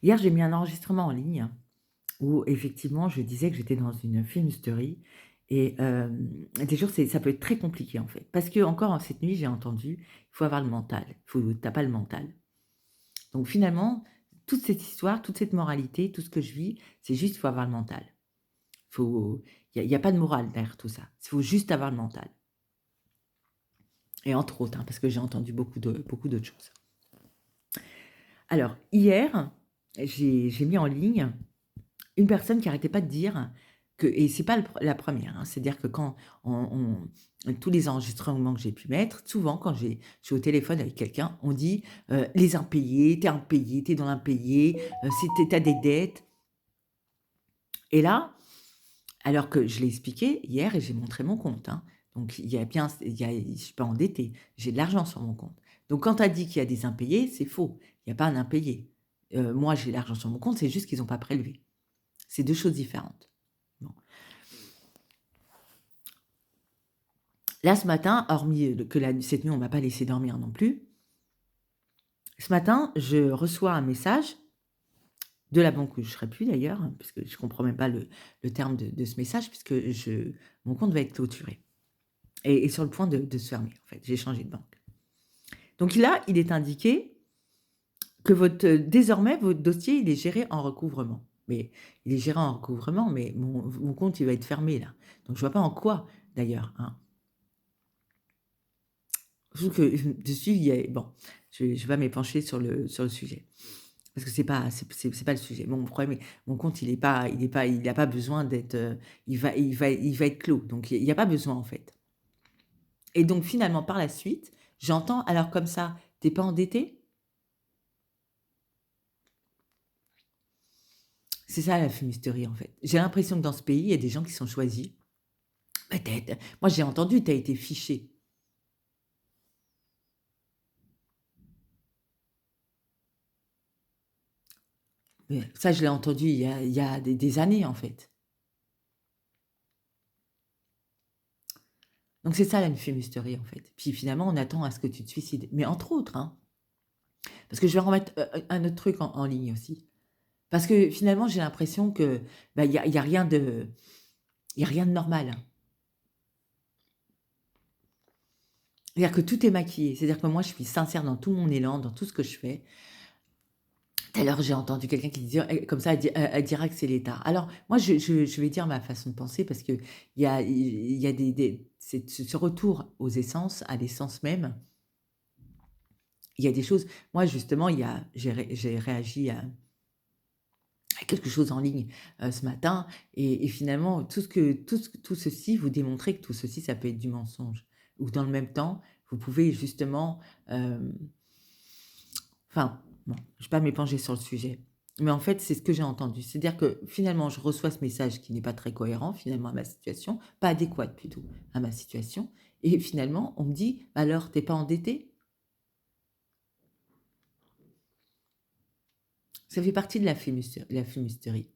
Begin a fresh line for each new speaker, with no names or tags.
Hier, j'ai mis un enregistrement en ligne où effectivement je disais que j'étais dans une fumisterie et des jours ça peut être très compliqué en fait. Parce que encore cette nuit, j'ai entendu: «Il faut avoir le mental, faut tu pas le mental». Donc finalement, toute cette histoire, toute cette moralité, tout ce que je vis, c'est juste il faut avoir le mental. Faut il y a pas de morale derrière tout ça. Il faut juste avoir le mental et entre autres, hein, parce que j'ai entendu beaucoup d'autres choses. Alors hier, j'ai mis en ligne une personne qui arrêtait pas de dire que et c'est pas la première, hein, c'est-à-dire que quand tous les enregistrements que j'ai pu mettre, souvent quand je suis au téléphone avec quelqu'un, on dit, «Les impayés, tu es impayé, tu es dans l'impayé, c'est tu des dettes» et là, alors que je l'ai expliqué hier et j'ai montré mon compte, hein, donc il y a je suis pas endettée, j'ai de l'argent sur mon compte. Donc quand tu as dit qu'il y a des impayés, c'est faux, il y a pas un impayé. Moi, j'ai l'argent sur mon compte, c'est juste qu'ils ont pas prélevé. C'est 2 choses différentes. Bon. Là, ce matin, hormis, que cette nuit, on m'a pas laissé dormir non plus. Ce matin, je reçois un message de la banque où je serai plus d'ailleurs, hein, puisque je comprends même pas le terme de ce message puisque mon compte va être clôturé et sur le point de se fermer, en fait. J'ai changé de banque. Donc là, il est indiqué que désormais, votre dossier, il est géré en recouvrement. Mais il est géré en recouvrement, mais mon compte, il va être fermé là. Donc je vois pas en quoi d'ailleurs, hein. Surtout que dessus, il y a bon, je vais pas m'épancher sur le sujet. Parce que c'est pas le sujet. Mon problème est mon compte, il a pas besoin d'être, il va être clos. Donc il y a pas besoin, en fait. Et donc finalement, par la suite, j'entends: «Alors comme ça, tu es pas endetté?» C'est ça la fumisterie, en fait. J'ai l'impression que dans ce pays, il y a des gens qui sont choisis. Peut-être. Moi, j'ai entendu: «Tu as été fiché». Mais ça, je l'ai entendu il y a des années, en fait. Donc c'est ça la fumisterie, en fait. Puis finalement, on attend à ce que tu te suicides. Mais entre autres, hein. Parce que je vais remettre, un autre truc en ligne aussi. Parce que finalement, j'ai l'impression que, bah, il y a rien de normal. C'est-à-dire que tout est maquillé. C'est-à-dire que moi, je suis sincère dans tout mon élan, dans tout ce que je fais. Tout à l'heure, j'ai entendu quelqu'un qui disait, comme ça, elle dira que c'est l'État. Alors moi, je vais dire ma façon de penser parce qu'il y a ce retour aux essences, à l'essence même. Il y a des choses moi, justement, j'ai réagi à quelque chose en ligne, ce matin et finalement tout ceci, vous démontrez que tout ceci, ça peut être du mensonge. Ou dans le même temps, vous pouvez justement, hem, enfin, bon, je ne vais pas m'épanger sur le sujet. Mais en fait, c'est ce que j'ai entendu. C'est-à-dire que finalement, je reçois ce message qui n'est pas très cohérent finalement à ma situation, pas adéquat plutôt à ma situation et finalement, on me dit: «Bah alors, tu es pas endetté?» Ça fait partie de la fumisterie.